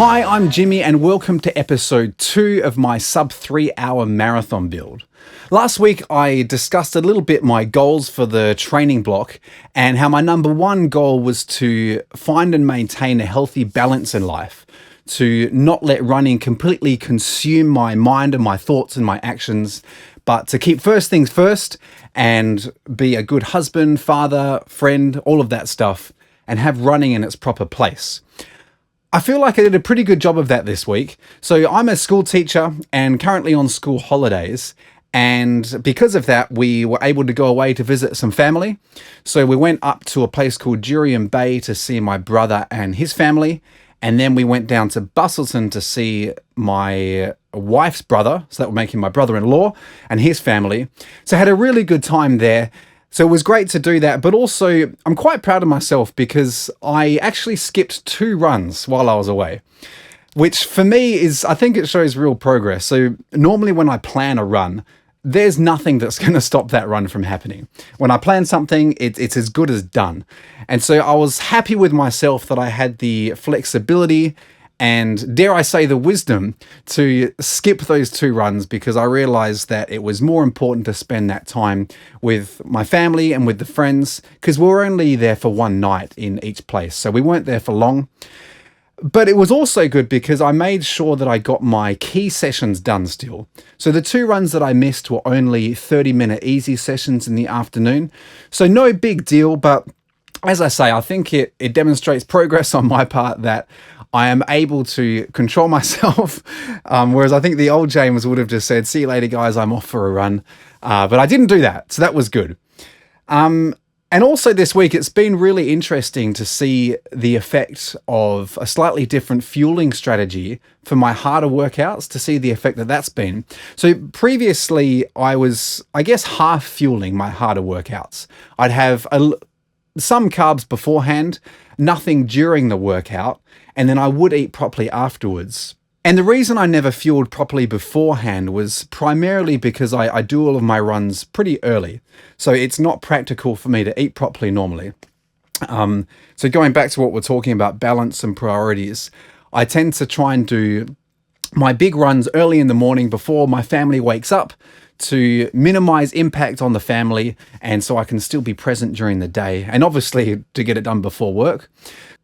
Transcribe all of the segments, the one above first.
Hi, I'm Jimmy and welcome to episode 2 of my sub-3 hour marathon build. Last week I discussed a little bit my goals for the training block and how my number one goal was to find and maintain a healthy balance in life, to not let running completely consume my mind and my thoughts and my actions, but to keep first things first and be a good husband, father, friend, all of that stuff, and have running in its proper place. I feel like I did a pretty good job of that this week. So I'm a school teacher and currently on school holidays. And because of that, we were able to go away to visit some family. So we went up to a place called Jurien Bay to see my brother and his family. And then we went down to Busselton to see my wife's brother. So that would make him my brother-in-law and his family. So I had a really good time there. So it was great to do that, but also I'm quite proud of myself because I actually skipped 2 runs while I was away, which for me is, I think it shows real progress. So normally when I plan a run, there's nothing that's going to stop that run from happening. When I plan something, it's as good as done. And so I was happy with myself that I had the flexibility and, dare I say, the wisdom to skip those 2 runs because I realized that it was more important to spend that time with my family and with the friends because we were only there for one night in each place. So we weren't there for long. But it was also good because I made sure that I got my key sessions done still. So the 2 runs that I missed were only 30-minute easy sessions in the afternoon. So no big deal, but as I say, I think it demonstrates progress on my part that I am able to control myself, whereas I think the old James would have just said, "See you later, guys, I'm off for a run." But I didn't do that, so that was good. And also this week, it's been really interesting to see the effect of a slightly different fueling strategy for my harder workouts, to see the effect that that's been. So previously, I was, I guess, half fueling my harder workouts. I'd have some carbs beforehand, nothing during the workout, and then I would eat properly afterwards. And the reason I never fueled properly beforehand was primarily because I do all of my runs pretty early. So it's not practical for me to eat properly normally. So going back to what we're talking about, balance and priorities, I tend to try and do my big runs early in the morning before my family wakes up to minimize impact on the family and so I can still be present during the day and obviously to get it done before work.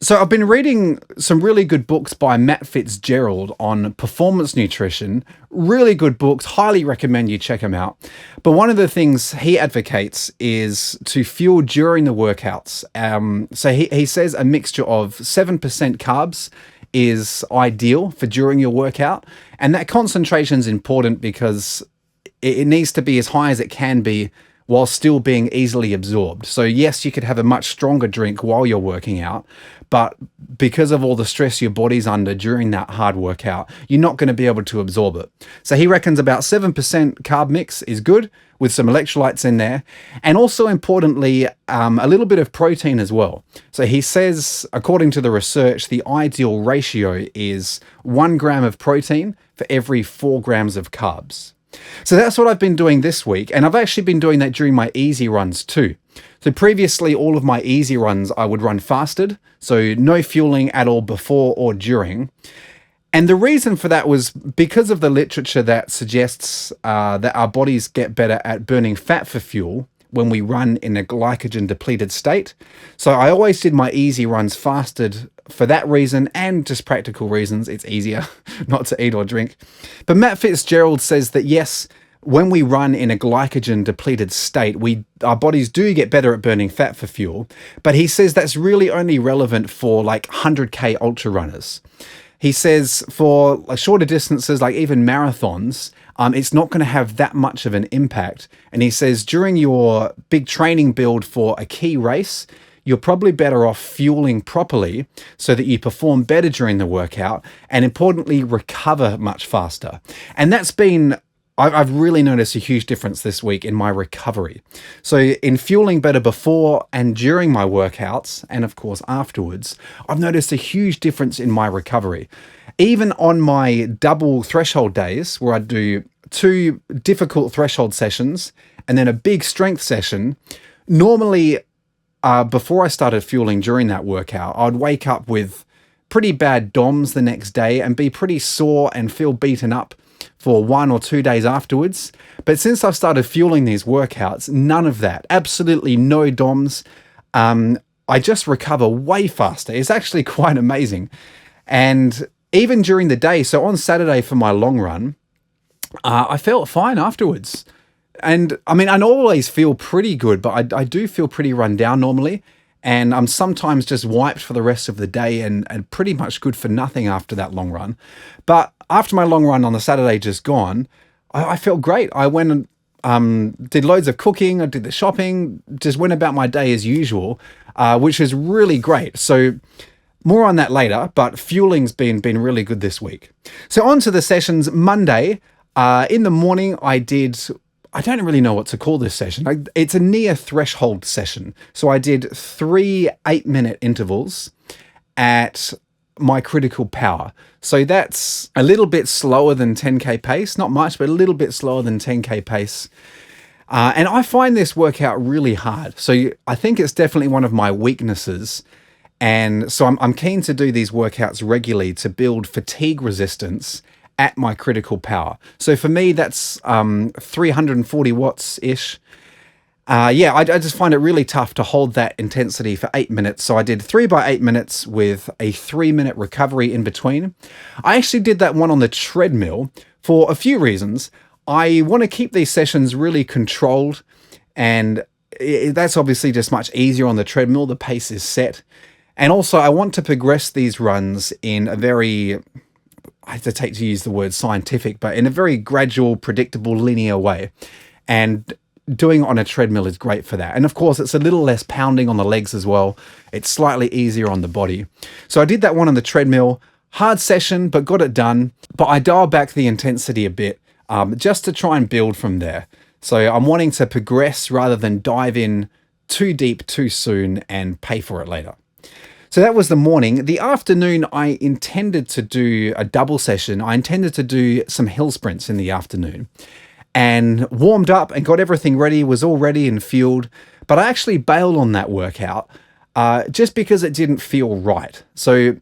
So I've been reading some really good books by Matt Fitzgerald on performance nutrition. Really good books, highly recommend you check them out. But one of the things he advocates is to fuel during the workouts. So he says a mixture of 7% carbs is ideal for during your workout. And that concentration is important because it needs to be as high as it can be while still being easily absorbed. So yes, you could have a much stronger drink while you're working out, but because of all the stress your body's under during that hard workout, you're not going to be able to absorb it. So he reckons about 7% carb mix is good with some electrolytes in there. And also importantly, a little bit of protein as well. So he says, according to the research, the ideal ratio is 1 gram of protein for every 4 grams of carbs. So that's what I've been doing this week, and I've actually been doing that during my easy runs too. So previously, all of my easy runs, I would run fasted, so no fueling at all before or during. And the reason for that was because of the literature that suggests that our bodies get better at burning fat for fuel when we run in a glycogen depleted state. So I always did my easy runs fasted for that reason and just practical reasons. It's easier not to eat or drink. But Matt Fitzgerald says that yes, when we run in a glycogen depleted state, our bodies do get better at burning fat for fuel. But he says that's really only relevant for like 100K ultra runners. He says for shorter distances, like even marathons, it's not going to have that much of an impact. And he says during your big training build for a key race, you're probably better off fueling properly so that you perform better during the workout and importantly, recover much faster. And that's been, I've really noticed a huge difference this week in my recovery. So in fueling better before and during my workouts, and of course afterwards, I've noticed a huge difference in my recovery. Even on my double threshold days where I do 2 difficult threshold sessions and then a big strength session, normally before I started fueling during that workout, I'd wake up with pretty bad DOMs the next day and be pretty sore and feel beaten up for 1 or 2 days afterwards. But since I've started fueling these workouts, none of that, absolutely no DOMs. I just recover way faster. It's actually quite amazing. And even during the day, so on Saturday for my long run, I felt fine afterwards. And I mean, I always feel pretty good, but I do feel pretty run down normally. And I'm sometimes just wiped for the rest of the day and pretty much good for nothing after that long run. But after my long run on the Saturday just gone, I felt great. I went and did loads of cooking. I did the shopping, just went about my day as usual, which is really great. So more on that later, but fueling's been really good this week. So on to the sessions. Monday, in the morning, I don't really know what to call this session. It's a near threshold session. So I did 3 8-minute intervals at my critical power. So that's a little bit slower than 10K pace. Not much, but a little bit slower than 10K pace. And I find this workout really hard. So I think it's definitely one of my weaknesses. And so I'm keen to do these workouts regularly to build fatigue resistance at my critical power. So for me, that's 340 watts-ish. I just find it really tough to hold that intensity for 8 minutes. So I did 3 by 8 minutes with a 3-minute recovery in between. I actually did that one on the treadmill for a few reasons. I want to keep these sessions really controlled, and that's obviously just much easier on the treadmill. The pace is set. And also I want to progress these runs in a very, I hesitate to use the word scientific, but in a very gradual, predictable, linear way. And doing it on a treadmill is great for that. And of course, it's a little less pounding on the legs as well. It's slightly easier on the body. So I did that one on the treadmill. Hard session, but got it done. But I dialed back the intensity a bit just to try and build from there. So I'm wanting to progress rather than dive in too deep too soon and pay for it later. So that was the morning. The afternoon, I intended to do a double session. I intended to do some hill sprints in the afternoon and warmed up and got everything ready, was all ready and fueled. But I actually bailed on that workout just because it didn't feel right. So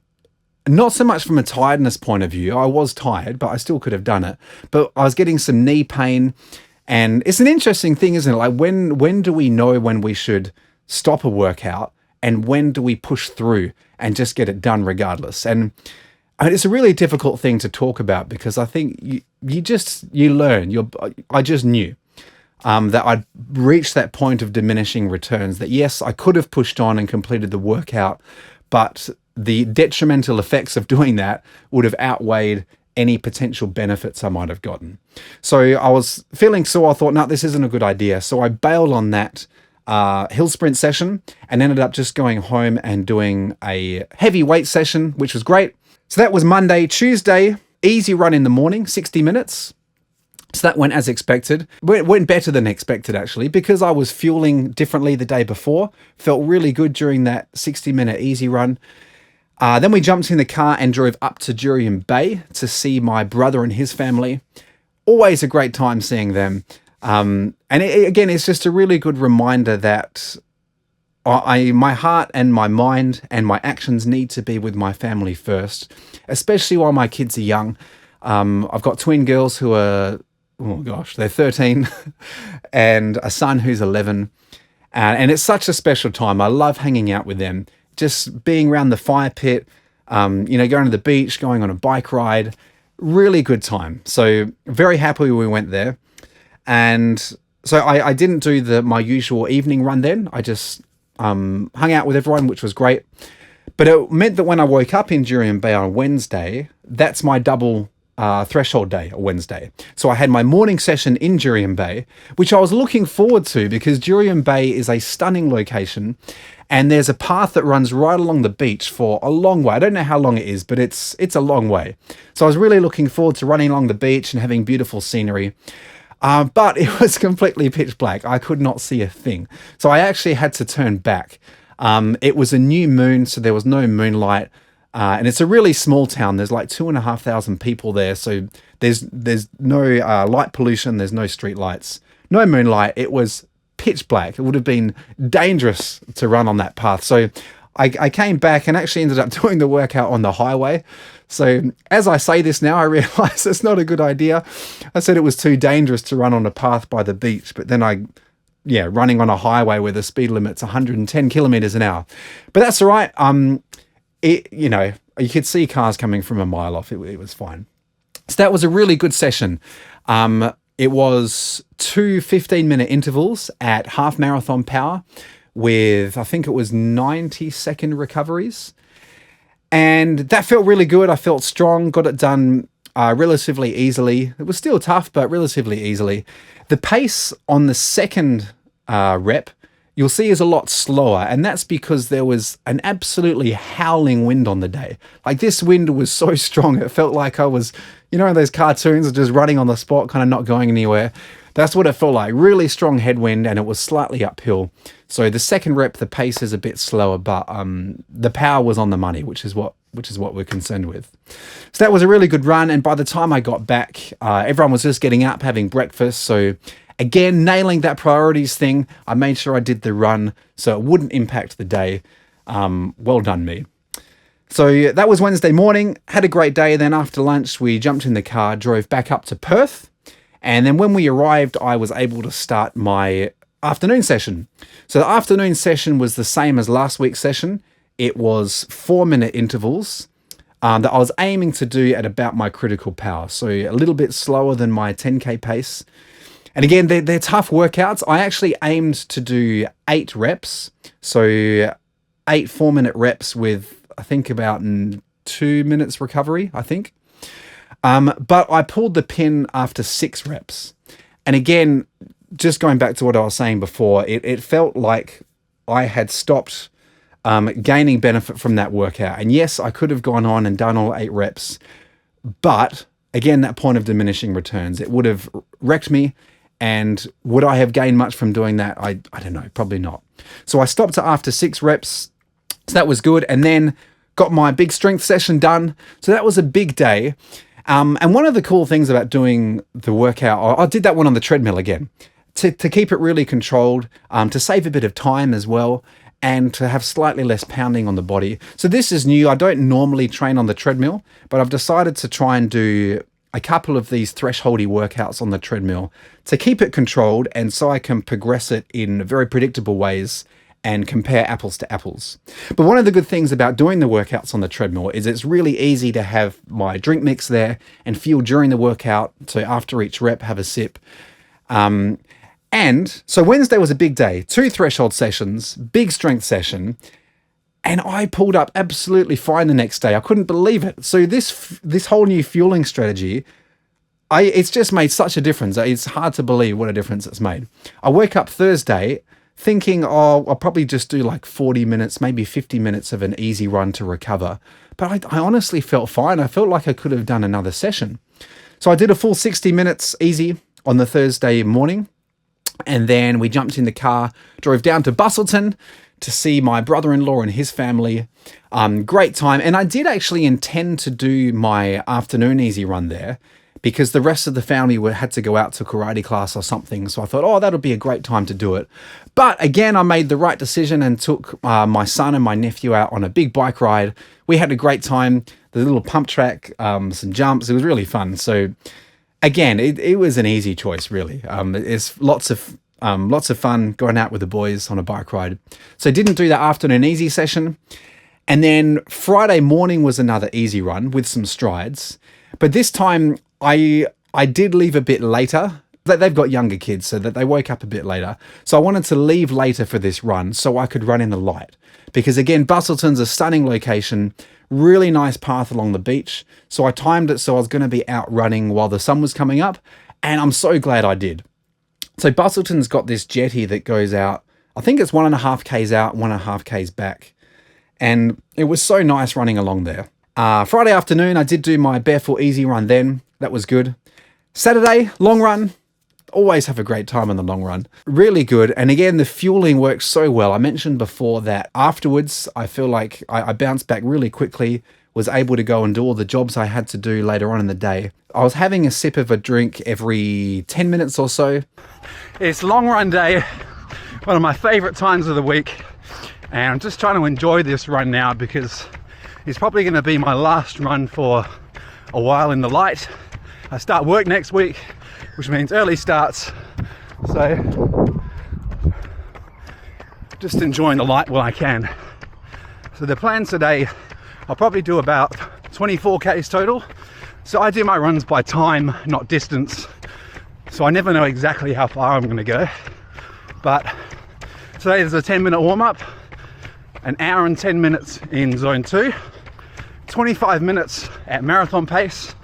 not so much from a tiredness point of view. I was tired, but I still could have done it. But I was getting some knee pain. And it's an interesting thing, isn't it? Like when do we know when we should stop a workout? And when do we push through and just get it done regardless? And it's a really difficult thing to talk about because I think you learn. I just knew that I'd reached that point of diminishing returns, that yes, I could have pushed on and completed the workout, but the detrimental effects of doing that would have outweighed any potential benefits I might have gotten. So I was feeling sore. I thought, no, this isn't a good idea. So I bailed on that hill sprint session and ended up just going home and doing a heavy weight session, which was great. So that was Monday. Tuesday, easy run in the morning, 60 minutes. So that went as expected. It went better than expected, actually, because I was fueling differently the day before. Felt really good during that 60-minute easy run. Then we jumped in the car and drove up to Jurien Bay to see my brother and his family. Always a great time seeing them. And again, it's just a really good reminder that my heart and my mind and my actions need to be with my family first, especially while my kids are young. I've got twin girls who are, oh gosh, they're 13 and a son who's 11. And it's such a special time. I love hanging out with them, just being around the fire pit, going to the beach, going on a bike ride, really good time. So very happy we went there. And so I didn't do my usual evening run then. I just hung out with everyone, which was great. But it meant that when I woke up in Jurien Bay on Wednesday, that's my double threshold day, a Wednesday. So I had my morning session in Jurien Bay, which I was looking forward to because Jurien Bay is a stunning location and there's a path that runs right along the beach for a long way. I don't know how long it is, but it's a long way. So I was really looking forward to running along the beach and having beautiful scenery. But it was completely pitch black. I could not see a thing. So I actually had to turn back. It was a new moon, so there was no moonlight. And it's a really small town. There's like 2,500 people there. So there's no light pollution. There's no street lights, no moonlight. It was pitch black. It would have been dangerous to run on that path. So I came back and actually ended up doing the workout on the highway. So as I say this now, I realize it's not a good idea. I said it was too dangerous to run on a path by the beach, but then running on a highway where the speed limit's 110 kilometers an hour. But that's all right. You could see cars coming from a mile off. It was fine. So that was a really good session. It was 2 15-minute intervals at half marathon power with, I think it was 90-second recoveries. And that felt really good. I felt strong, got it done relatively easily. It was still tough, but relatively easily. The pace on the second rep, you'll see, is a lot slower. And that's because there was an absolutely howling wind on the day. Like, this wind was so strong, it felt like I was, those cartoons are just running on the spot, kind of not going anywhere. That's what it felt like. Really strong headwind, and it was slightly uphill. So the second rep, the pace is a bit slower, but the power was on the money, which is what we're concerned with. So that was a really good run. And by the time I got back, everyone was just getting up, having breakfast. So again, nailing that priorities thing, I made sure I did the run so it wouldn't impact the day. Well done, me. So that was Wednesday morning. Had a great day. Then after lunch, we jumped in the car, drove back up to Perth. And then when we arrived, I was able to start my afternoon session. So the afternoon session was the same as last week's session. It was 4-minute intervals that I was aiming to do at about my critical power. So a little bit slower than my 10K pace. And again, they're tough workouts. I actually aimed to do 8 reps. So 8 4-minute reps with, I think, about 2 minutes recovery, I think. But I pulled the pin after 6 reps. And again, just going back to what I was saying before, it felt like I had stopped gaining benefit from that workout. And yes, I could have gone on and done all 8 reps. But again, that point of diminishing returns, it would have wrecked me. And would I have gained much from doing that? I don't know, probably not. So I stopped after 6 reps. So that was good. And then got my big strength session done. So that was a big day. And one of the cool things about doing the workout, I did that one on the treadmill again, to keep it really controlled, to save a bit of time as well, and to have slightly less pounding on the body. So this is new. I don't normally train on the treadmill, but I've decided to try and do a couple of these thresholdy workouts on the treadmill to keep it controlled, and so I can progress it in very predictable ways and compare apples to apples. But one of the good things about doing the workouts on the treadmill is it's really easy to have my drink mix there and fuel during the workout. So after each rep, have a sip. And so Wednesday was a big day, 2 threshold sessions, big strength session. And I pulled up absolutely fine the next day. I couldn't believe it. So this whole new fueling strategy, it's just made such a difference. It's hard to believe what a difference it's made. I woke up Thursday thinking, I'll probably just do like 40 minutes, maybe 50 minutes of an easy run to recover. But I honestly felt fine. I felt like I could have done another session. So I did a full 60 minutes easy on the Thursday morning. And then we jumped in the car, drove down to Busselton to see my brother-in-law and his family. Great time. And I did actually intend to do my afternoon easy run there, because the rest of the family had to go out to karate class or something. So I thought, that'll be a great time to do it. But again, I made the right decision and took my son and my nephew out on a big bike ride. We had a great time. The little pump track, some jumps. It was really fun. So again, it was an easy choice, really. It's lots of fun going out with the boys on a bike ride. So I didn't do that afternoon easy session. And then Friday morning was another easy run with some strides. But this time I did leave a bit later. They've got younger kids, so that they woke up a bit later. So I wanted to leave later for this run so I could run in the light. Because again, Busselton's a stunning location, really nice path along the beach. So I timed it so I was going to be out running while the sun was coming up. And I'm so glad I did. So Busselton's got this jetty that goes out, I think it's 1.5 Ks out, 1.5 Ks back. And it was so nice running along there. Friday afternoon, I did do my barefoot easy run then. That was good. Saturday, long run. Always have a great time in the long run. Really good. And again, the fueling works so well. I mentioned before that afterwards, I feel like I bounced back really quickly, was able to go and do all the jobs I had to do later on in the day. I was having a sip of a drink every 10 minutes or so. It's long run day, one of my favorite times of the week. And I'm just trying to enjoy this run now because it's probably going to be my last run for a while in the light. I start work next week, which means early starts. So just enjoying the light while I can. So the plans today, I'll probably do about 24 Ks total. So I do my runs by time, not distance. So I never know exactly how far I'm going to go. But today there's a 10-minute warm-up, an hour and 10 minutes in zone 2, 25 minutes at marathon pace,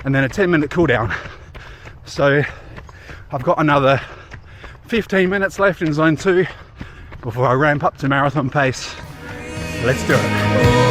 and then a 10-minute cool down. So I've got another 15 minutes left in zone 2 before I ramp up to marathon pace. Let's do it.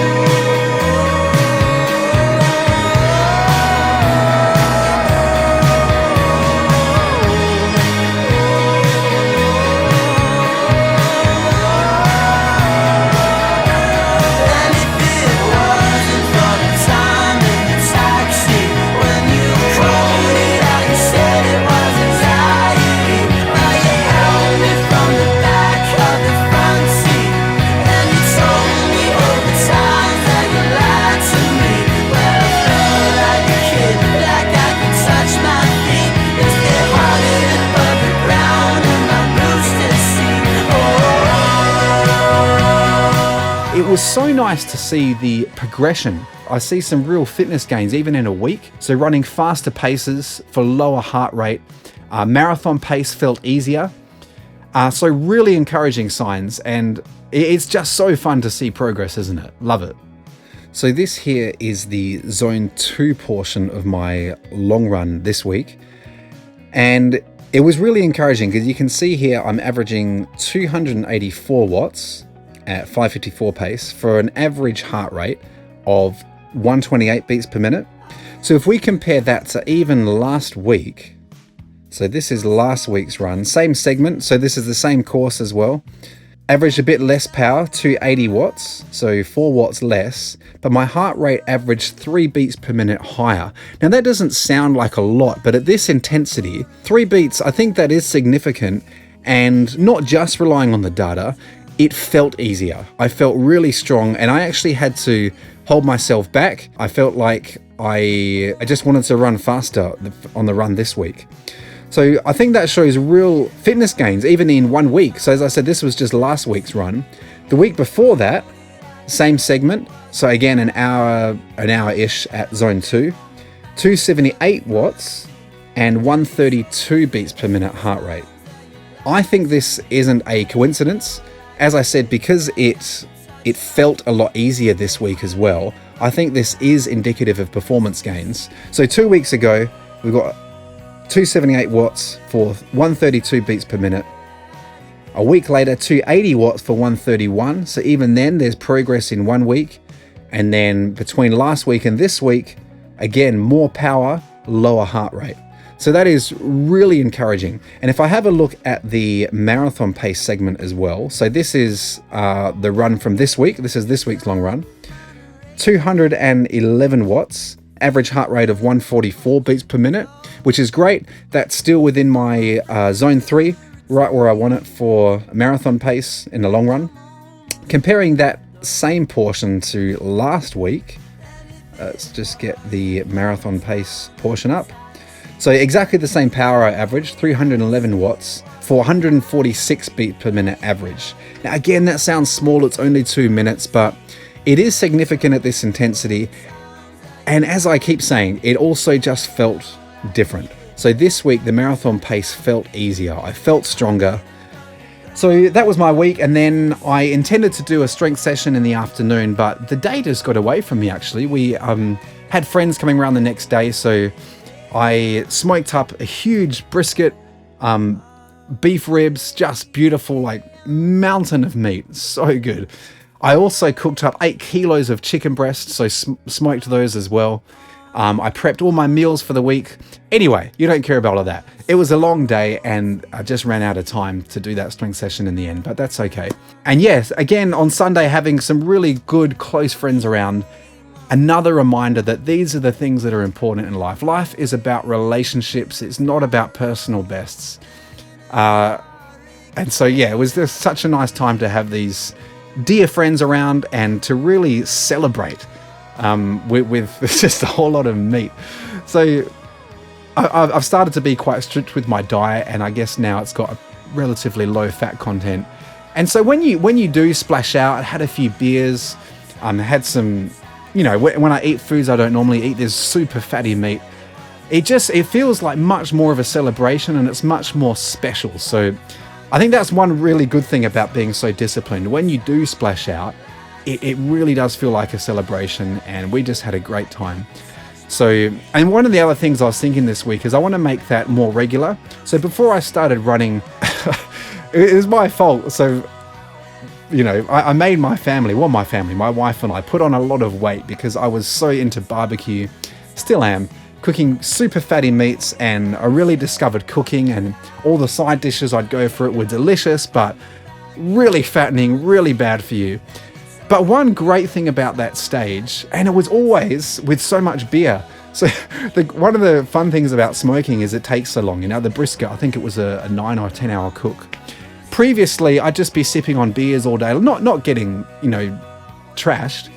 It was so nice to see the progression. I see some real fitness gains even in a week. So running faster paces for lower heart rate, marathon pace felt easier. So really encouraging signs, and it's just so fun to see progress, isn't it? Love it. So this here is the zone 2 portion of my long run this week. And it was really encouraging because you can see here I'm averaging 284 watts at 5:54 pace for an average heart rate of 128 beats per minute. So if we compare that to even last week, so this is last week's run, same segment, so this is the same course as well, averaged a bit less power, 280 watts, so 4 watts less, but my heart rate averaged 3 beats per minute higher. Now that doesn't sound like a lot, but at this intensity, 3 beats, I think that is significant, and not just relying on the data, it felt easier. I felt really strong, and I actually had to hold myself back. I felt like I just wanted to run faster on the run this week. So I think that shows real fitness gains, even in 1 week. So as I said, this was just last week's run. The week before that, same segment. So again, an hour-ish at zone 2, 278 watts and 132 beats per minute heart rate. I think this isn't a coincidence. As I said, because it felt a lot easier this week as well, I think this is indicative of performance gains. So 2 weeks ago, we got 278 watts for 132 beats per minute. A week later, 280 watts for 131. So even then, there's progress in 1 week. And then between last week and this week, again, more power, lower heart rate. So that is really encouraging. And if I have a look at the marathon pace segment as well, so this is the run from this week. This is this week's long run. 211 watts, average heart rate of 144 beats per minute, which is great. That's still within my zone 3, right where I want it for marathon pace in the long run. Comparing that same portion to last week, let's just get the marathon pace portion up. So exactly the same power I averaged, 311 watts, 446 beats per minute average. Now again, that sounds small, it's only 2 minutes, but it is significant at this intensity. And as I keep saying, it also just felt different. So this week, the marathon pace felt easier. I felt stronger. So that was my week, and then I intended to do a strength session in the afternoon, but the day just got away from me actually. We had friends coming around the next day, so I smoked up a huge brisket, beef ribs, just beautiful, like mountain of meat, so good. I also cooked up 8 kilos of chicken breasts, so smoked those as well. I prepped all my meals for the week. Anyway, you don't care about all of that. It was a long day and I just ran out of time to do that strength session in the end, but that's okay. And yes, again, on Sunday, having some really good, close friends around, another reminder that these are the things that are important in life. Life is about relationships. It's not about personal bests. And so, yeah, it was just such a nice time to have these dear friends around and to really celebrate with just a whole lot of meat. So I've started to be quite strict with my diet, and I guess now it's got a relatively low fat content. And so when you do splash out, I had a few beers, had some, when I eat foods I don't normally eat, there's super fatty meat. It feels like much more of a celebration, and it's much more special. So I think that's one really good thing about being so disciplined. When you do splash out, it really does feel like a celebration, and we just had a great time. So, and one of the other things I was thinking this week is I want to make that more regular. So before I started running, it was my fault. So, I made my wife and I put on a lot of weight because I was so into barbecue, still am, cooking super fatty meats, and I really discovered cooking, and all the side dishes I'd go for it were delicious, but really fattening, really bad for you. But one great thing about that stage, and it was always with so much beer. So one of the fun things about smoking is it takes so long. The brisket, I think it was a 9 or 10 hour cook. Previously, I'd just be sipping on beers all day, not getting, trashed,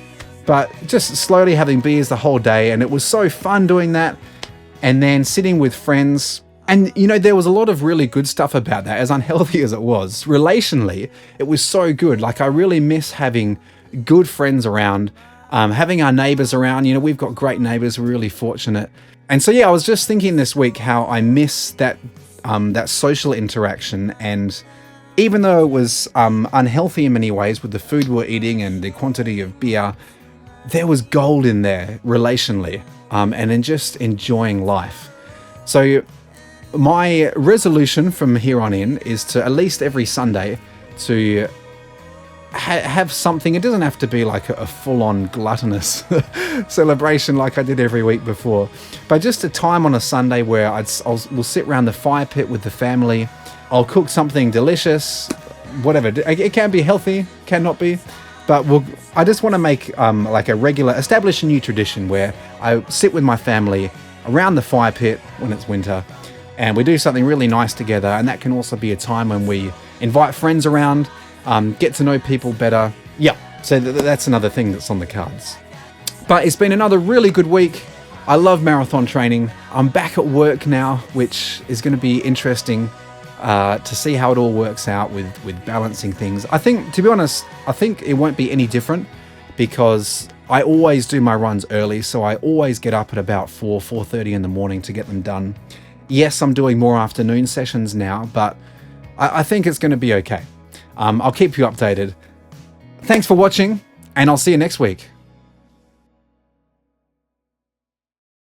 but just slowly having beers the whole day. And it was so fun doing that. And then sitting with friends. And, there was a lot of really good stuff about that, as unhealthy as it was. Relationally, it was so good. Like, I really miss having good friends around, having our neighbors around. We've got great neighbors. We're really fortunate. And so, I was just thinking this week how I miss that social interaction. And even though it was unhealthy in many ways with the food we're eating and the quantity of beer, there was gold in there relationally, and in just enjoying life. So my resolution from here on in is to at least every Sunday to have something. It doesn't have to be like a full-on gluttonous celebration like I did every week before, but just a time on a Sunday where we'll sit around the fire pit with the family. I'll cook something delicious, whatever. It can be healthy, cannot be. But I just want to make establish a new tradition where I sit with my family around the fire pit when it's winter, and we do something really nice together. And that can also be a time when we invite friends around, get to know people better. Yeah, so that's another thing that's on the cards. But it's been another really good week. I love marathon training. I'm back at work now, which is going to be interesting to see how it all works out with balancing things. I think, to be honest, it won't be any different because I always do my runs early, so I always get up at about 4:30 in the morning to get them done. Yes, I'm doing more afternoon sessions now, but I think it's going to be okay. I'll keep you updated. Thanks for watching, and I'll see you next week.